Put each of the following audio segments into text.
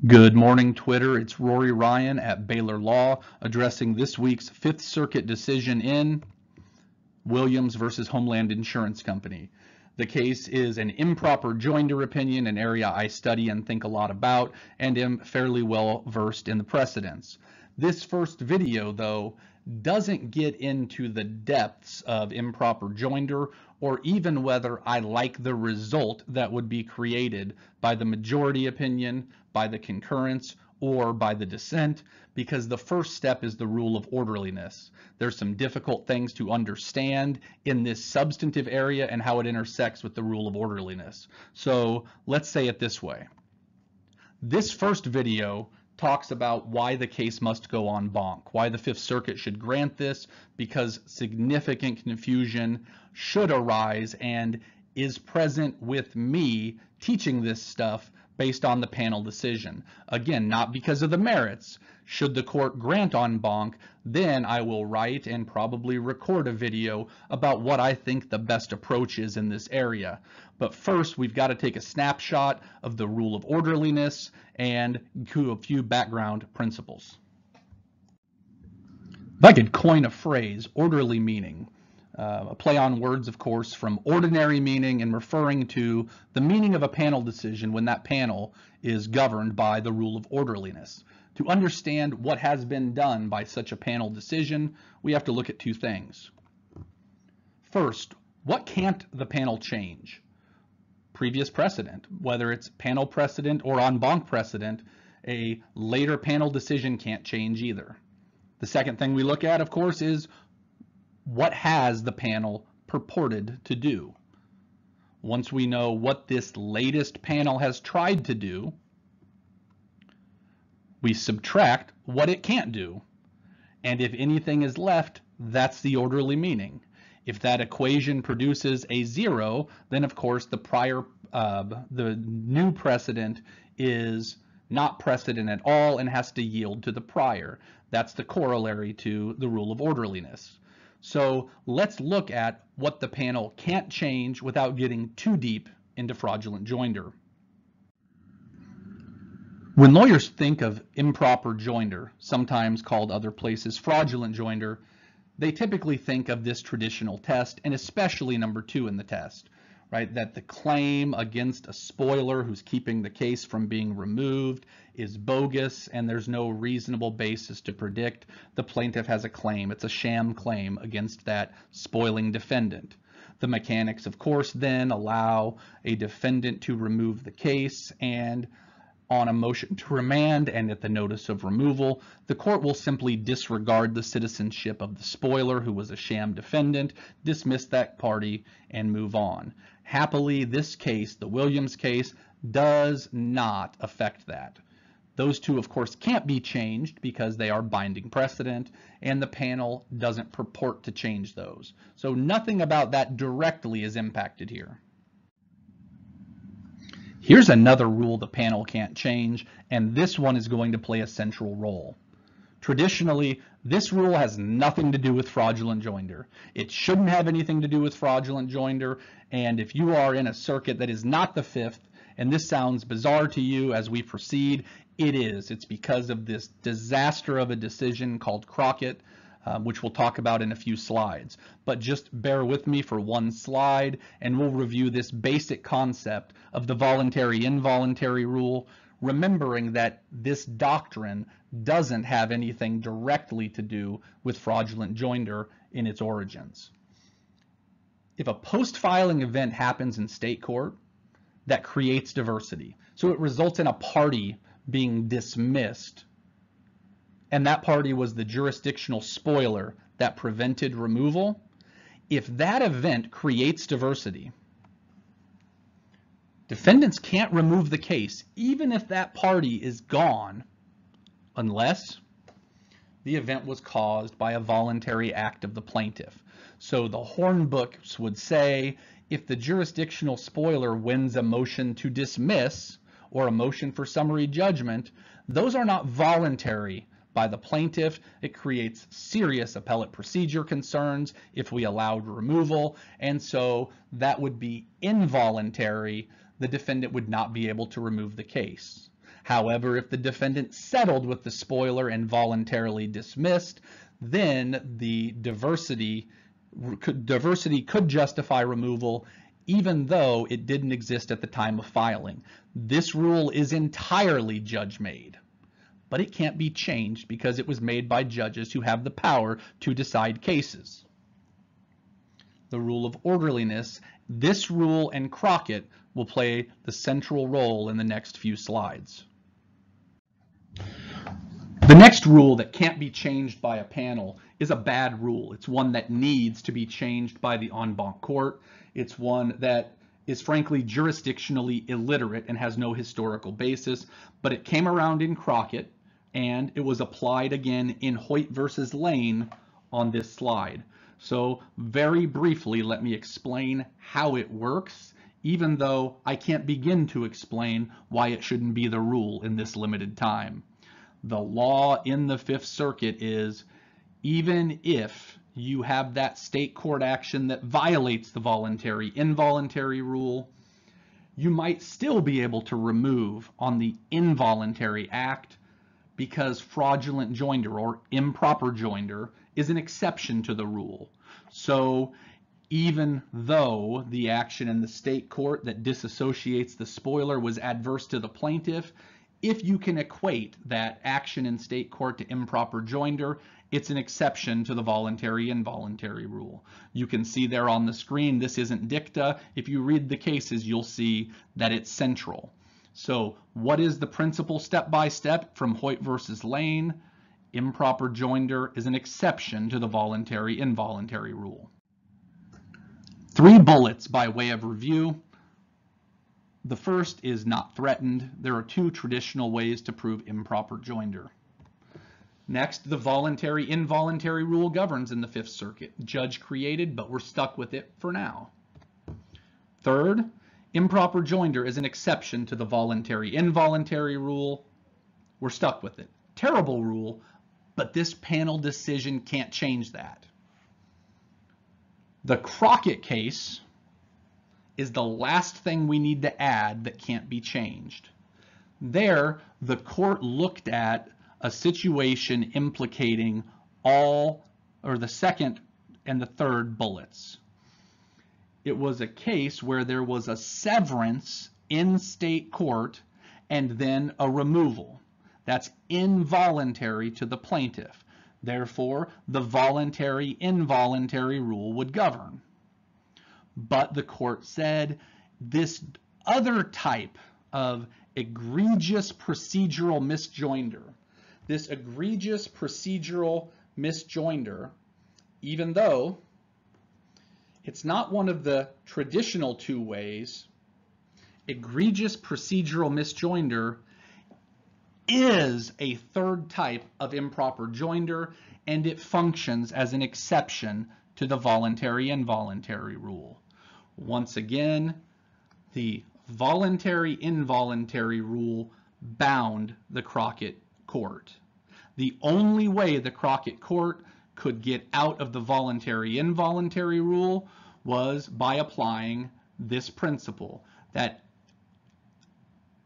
Good morning, Twitter. It's Rory Ryan at Baylor Law addressing this week's Fifth Circuit decision in Williams versus Homeland Insurance Company. The case is an improper joinder opinion, an area I study and think a lot about, and am fairly well versed in the precedents. This first video, though, doesn't get into the depths of improper joinder or even whether I like the result that would be created by the majority opinion, by the concurrence, or by the dissent, because the first step is the rule of orderliness. There's some difficult things to understand in this substantive area and how it intersects with the rule of orderliness. So let's say it this way. This first video talks about why the case must go en banc, why the Fifth Circuit should grant this, because significant confusion should arise and is present with me teaching this stuff based on the panel decision. Again, not because of the merits. Should the court grant en banc, then I will write and probably record a video about what I think the best approach is in this area. But first, we've got to take a snapshot of the rule of orderliness and a few background principles. If I could coin a phrase, orderly meaning, a play on words, of course, from ordinary meaning and referring to the meaning of a panel decision when that panel is governed by the rule of orderliness. To understand what has been done by such a panel decision, we have to look at two things. First, what can't the panel change? Previous precedent, whether it's panel precedent or en banc precedent, a later panel decision can't change either. The second thing we look at, of course, is what has the panel purported to do? Once we know what this latest panel has tried to do, we subtract what it can't do. And if anything is left, that's the orderly meaning. If that equation produces a 0, then of course the new precedent is not precedent at all and has to yield to the prior. That's the corollary to the rule of orderliness. So let's look at what the panel can't change without getting too deep into fraudulent joinder. When lawyers think of improper joinder, sometimes called other places fraudulent joinder, they typically think of this traditional test, and especially number 2 in the test, right? That the claim against a spoiler who's keeping the case from being removed is bogus and there's no reasonable basis to predict the plaintiff has a claim. It's a sham claim against that spoiling defendant. The mechanics, of course, then allow a defendant to remove the case, and on a motion to remand and at the notice of removal, the court will simply disregard the citizenship of the spoiler who was a sham defendant, dismiss that party, and move on. Happily, this case, the Williams case, does not affect that. Those two, of course, can't be changed because they are binding precedent, and the panel doesn't purport to change those. So nothing about that directly is impacted here. Here's another rule the panel can't change, and this one is going to play a central role. Traditionally, this rule has nothing to do with fraudulent joinder. It shouldn't have anything to do with fraudulent joinder, and if you are in a circuit that is not the Fifth, and this sounds bizarre to you as we proceed, it is. It's because of this disaster of a decision called Crockett, which we'll talk about in a few slides. But just bear with me for one slide and we'll review this basic concept of the voluntary-involuntary rule, remembering that this doctrine doesn't have anything directly to do with fraudulent joinder in its origins. If a post-filing event happens in state court, that creates diversity. So it results in a party being dismissed, and that party was the jurisdictional spoiler that prevented removal. If that event creates diversity, defendants can't remove the case, even if that party is gone, unless the event was caused by a voluntary act of the plaintiff. So the Horn books would say, if the jurisdictional spoiler wins a motion to dismiss or a motion for summary judgment, those are not voluntary by the plaintiff. It creates serious appellate procedure concerns if we allowed removal, and so that would be involuntary. The defendant would not be able to remove the case. However, if the defendant settled with the spoiler and voluntarily dismissed, then the diversity could justify removal even though it didn't exist at the time of filing. This rule is entirely judge-made, but it can't be changed because it was made by judges who have the power to decide cases. The rule of orderliness, this rule and Crockett will play the central role in the next few slides. The next rule that can't be changed by a panel is a bad rule. It's one that needs to be changed by the en banc court. It's one that is frankly jurisdictionally illiterate and has no historical basis, but it came around in Crockett and it was applied again in Hoyt versus Lane on this slide. So very briefly, let me explain how it works, even though I can't begin to explain why it shouldn't be the rule in this limited time. The law in the Fifth Circuit is, even if you have that state court action that violates the voluntary-involuntary rule, you might still be able to remove on the involuntary act because fraudulent joinder or improper joinder is an exception to the rule. So even though the action in the state court that disassociates the spoiler was adverse to the plaintiff, if you can equate that action in state court to improper joinder, it's an exception to the voluntary-involuntary rule. You can see there on the screen, this isn't dicta. If you read the cases, you'll see that it's central. So what is the principle step-by-step from Hoyt versus Lane? Improper joinder is an exception to the voluntary-involuntary rule. 3 bullets by way of review. The first is not threatened. There are 2 traditional ways to prove improper joinder. Next, the voluntary-involuntary rule governs in the Fifth Circuit. Judge created, but we're stuck with it for now. Third, improper joinder is an exception to the voluntary-involuntary rule. We're stuck with it. Terrible rule, but this panel decision can't change that. The Crockett case is the last thing we need to add that can't be changed. There, the court looked at a situation implicating all, or the second and the third bullets. It was a case where there was a severance in state court and then a removal. That's involuntary to the plaintiff. Therefore, the voluntary-involuntary rule would govern. But the court said this other type of egregious procedural misjoinder, this egregious procedural misjoinder, even though it's not one of the traditional 2 ways, egregious procedural misjoinder is a third type of improper joinder, and it functions as an exception to the voluntary-involuntary rule. Once again, the voluntary-involuntary rule bound the Crockett court. The only way the Crockett court could get out of the voluntary-involuntary rule was by applying this principle, that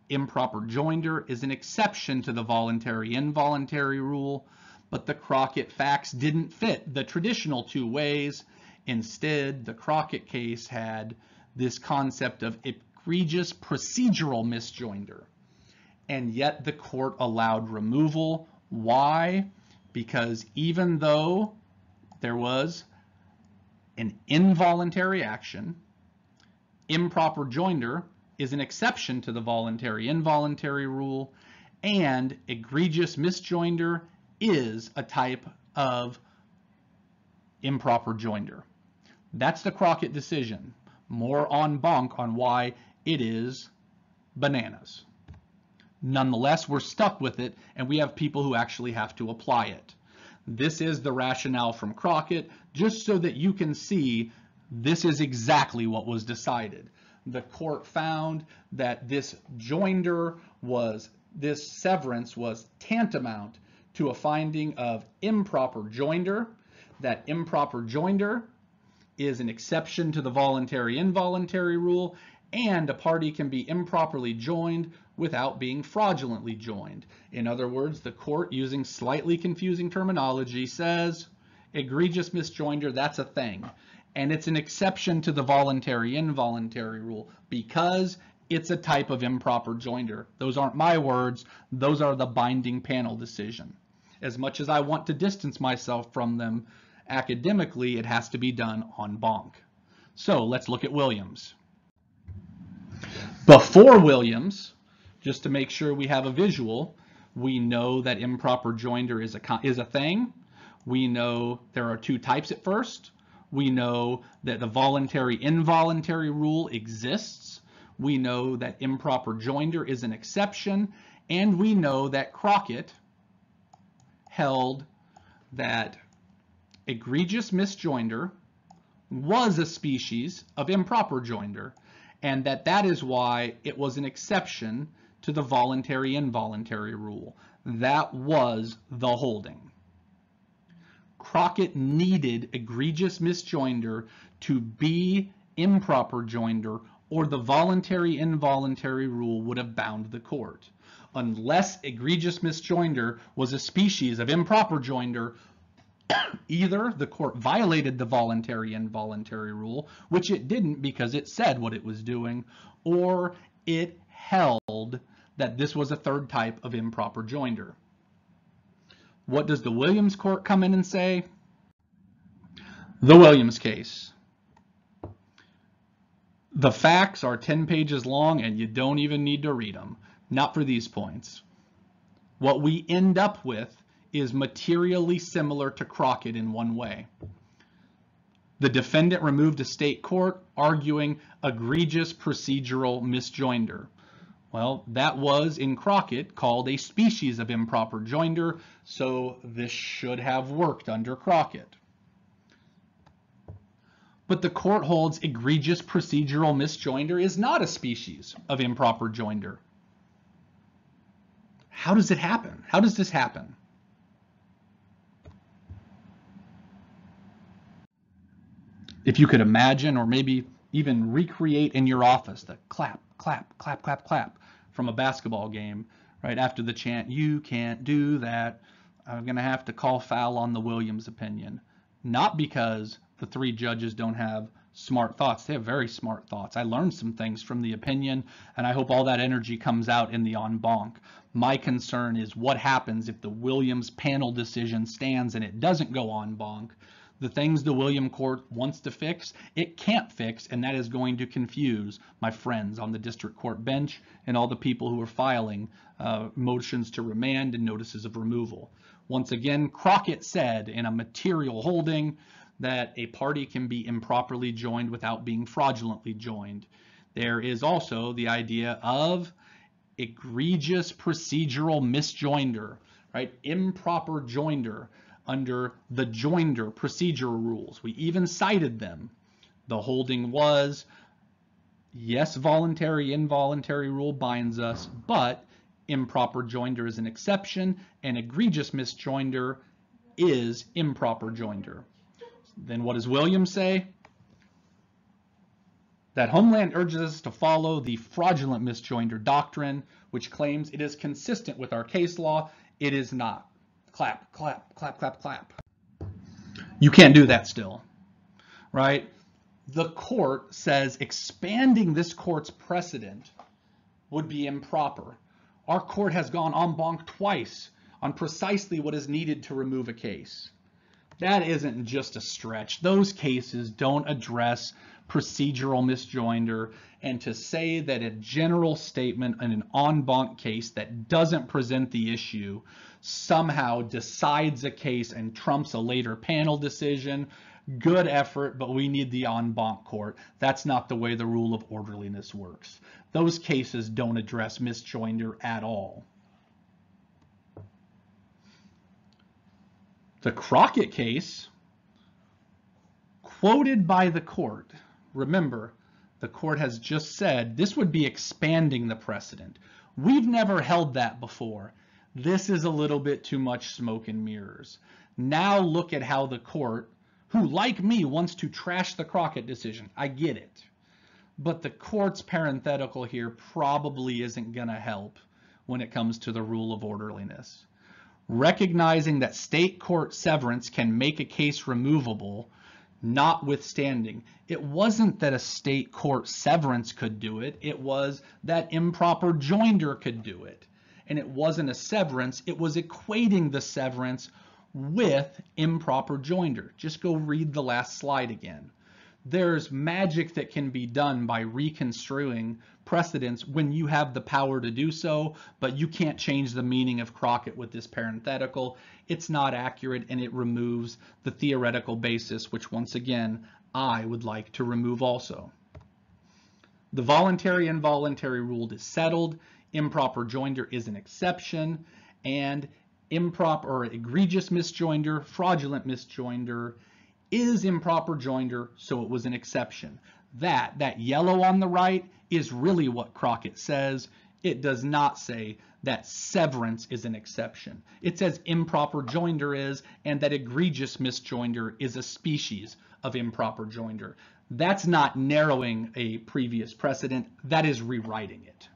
improper joinder is an exception to the voluntary-involuntary rule, but the Crockett facts didn't fit the traditional 2 ways. Instead, the Crockett case had this concept of egregious procedural misjoinder, and yet the court allowed removal. Why? Because even though there was an involuntary action, improper joinder is an exception to the voluntary-involuntary rule, and egregious misjoinder is a type of improper joinder. That's the Crockett decision. More en banc on why it is bananas. Nonetheless, we're stuck with it, and we have people who actually have to apply it. This is the rationale from Crockett, just so that you can see this is exactly what was decided. The court found that this severance was tantamount to a finding of improper joinder, that improper joinder is an exception to the voluntary-involuntary rule, and a party can be improperly joined without being fraudulently joined. In other words, the court, using slightly confusing terminology, says egregious misjoinder, that's a thing. And it's an exception to the voluntary-involuntary rule because it's a type of improper joinder. Those aren't my words. Those are the binding panel decision. As much as I want to distance myself from them academically, it has to be done en banc. So let's look at Williams. Before Williams, just to make sure we have a visual, we know that improper joinder is a thing. We know there are two types at first. We know that the voluntary-involuntary rule exists. We know that improper joinder is an exception. And we know that Crockett held that egregious misjoinder was a species of improper joinder, and that is why it was an exception to the voluntary-involuntary rule. That was the holding. Crockett needed egregious misjoinder to be improper joinder, or the voluntary-involuntary rule would have bound the court. Unless egregious misjoinder was a species of improper joinder, either the court violated the voluntary-involuntary rule, which it didn't because it said what it was doing, or it held that this was a third type of improper joinder. What does the Williams court come in and say? The Williams case. The facts are 10 pages long and you don't even need to read them. Not for these points. What we end up with is materially similar to Crockett in one way. The defendant removed a state court arguing egregious procedural misjoinder. Well, that was in Crockett called a species of improper joinder, so this should have worked under Crockett. But the court holds egregious procedural misjoinder is not a species of improper joinder. How does it happen? How does this happen? If you could imagine, or maybe even recreate in your office, the clap, clap, clap, clap, clap from a basketball game, right after the chant, "You can't do that," I'm going to have to call foul on the Williams opinion. Not because the three judges don't have smart thoughts. They have very smart thoughts. I learned some things from the opinion, and I hope all that energy comes out in the en banc. My concern is what happens if the Williams panel decision stands and it doesn't go en banc. The things the Williams court wants to fix, it can't fix, and that is going to confuse my friends on the district court bench and all the people who are filing motions to remand and notices of removal. Once again, Crockett said in a material holding that a party can be improperly joined without being fraudulently joined. There is also the idea of egregious procedural misjoinder, right? Improper joinder under the joinder procedure rules. We even cited them. The holding was, yes, voluntary-involuntary rule binds us, but improper joinder is an exception, and egregious misjoinder is improper joinder. Then what does Williams say? That Homeland urges us to follow the fraudulent misjoinder doctrine, which claims it is consistent with our case law. It is not. Clap, clap, clap, clap, clap. You can't do that still, right? The court says expanding this court's precedent would be improper. Our court has gone en banc twice on precisely what is needed to remove a case. That isn't just a stretch. Those cases don't address procedural misjoinder, and to say that a general statement in an en banc case that doesn't present the issue somehow decides a case and trumps a later panel decision, good effort, but we need the en banc court. That's not the way the rule of orderliness works. Those cases don't address misjoinder at all. The Crockett case, quoted by the court, remember, the court has just said this would be expanding the precedent. We've never held that before. This is a little bit too much smoke and mirrors. Now look at how the court, who like me wants to trash the Crockett decision, I get it. but the court's parenthetical here probably isn't going to help when it comes to the rule of orderliness. Recognizing that state court severance can make a case removable, notwithstanding, it wasn't that a state court severance could do it, it was that improper joinder could do it. And it wasn't a severance, it was equating the severance with improper joinder. Just go read the last slide again. There's magic that can be done by reconstruing precedents when you have the power to do so, but you can't change the meaning of Crockett with this parenthetical. It's not accurate, and it removes the theoretical basis, which once again, I would like to remove also. The voluntary and involuntary rule is settled. Improper joinder is an exception, and improper or egregious misjoinder, fraudulent misjoinder, is improper joinder, so it was an exception. That yellow on the right is really what Crockett says. It does not say that severance is an exception. It says improper joinder is, and that egregious misjoinder is a species of improper joinder. That's not narrowing a previous precedent, that is rewriting it.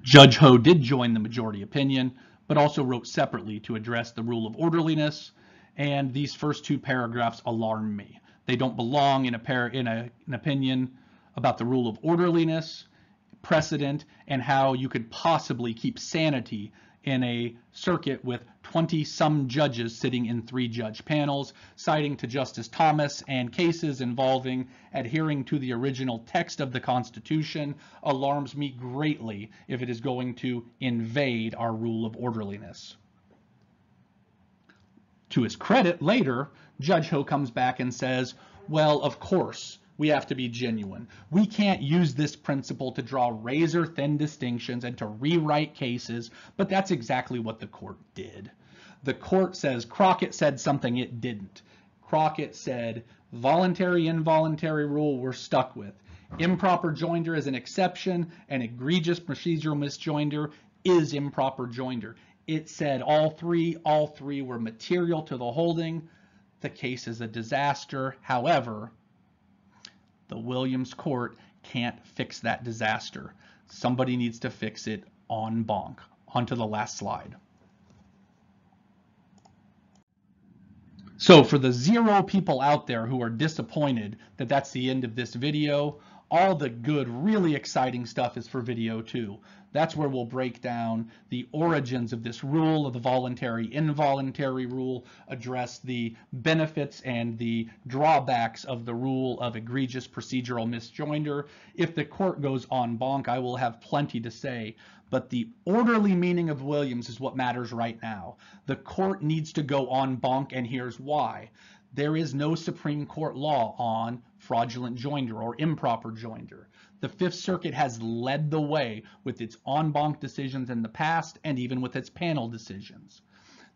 Judge Ho did join the majority opinion, but also wrote separately to address the rule of orderliness. And these first two paragraphs alarm me. They don't belong in an opinion about the rule of orderliness, precedent, and how you could possibly keep sanity in a circuit with 20-some judges sitting in 3-judge panels, citing to Justice Thomas and cases involving adhering to the original text of the Constitution alarms me greatly if it is going to invade our rule of orderliness. To his credit, later, Judge Ho comes back and says, well, of course, we have to be genuine. We can't use this principle to draw razor-thin distinctions and to rewrite cases, but that's exactly what the court did. The court says Crockett said something it didn't. Crockett said voluntary, involuntary rule we're stuck with. Improper joinder is an exception, and egregious procedural misjoinder is improper joinder. It said all three were material to the holding. The case is a disaster. However, the Williams court can't fix that disaster. Somebody needs to fix it en banc. On to the last slide. So for the 0 people out there who are disappointed that that's the end of this video, all the good, really exciting stuff is for video 2. That's where we'll break down the origins of this rule, of the voluntary, involuntary rule, address the benefits and the drawbacks of the rule of egregious procedural misjoinder. If the court goes en banc, I will have plenty to say, but the orderly meaning of Williams is what matters right now. The court needs to go en banc, and here's why. There is no Supreme Court law on fraudulent joinder or improper joinder. The Fifth Circuit has led the way with its en banc decisions in the past and even with its panel decisions.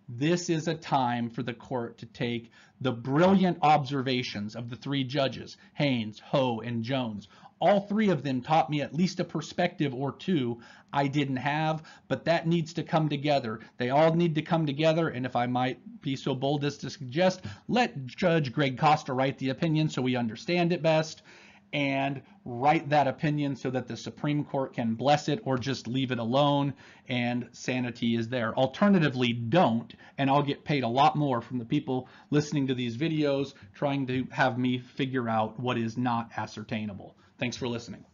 This is a time for the court to take the brilliant observations of the 3 judges, Haynes, Ho, and Jones. All 3 of them taught me at least a perspective or 2 I didn't have, but that needs to come together. They all need to come together, and if I might be so bold as to suggest, let Judge Greg Costa write the opinion so we understand it best, and write that opinion so that the Supreme Court can bless it or just leave it alone and sanity is there. Alternatively, don't, and I'll get paid a lot more from the people listening to these videos trying to have me figure out what is not ascertainable. Thanks for listening.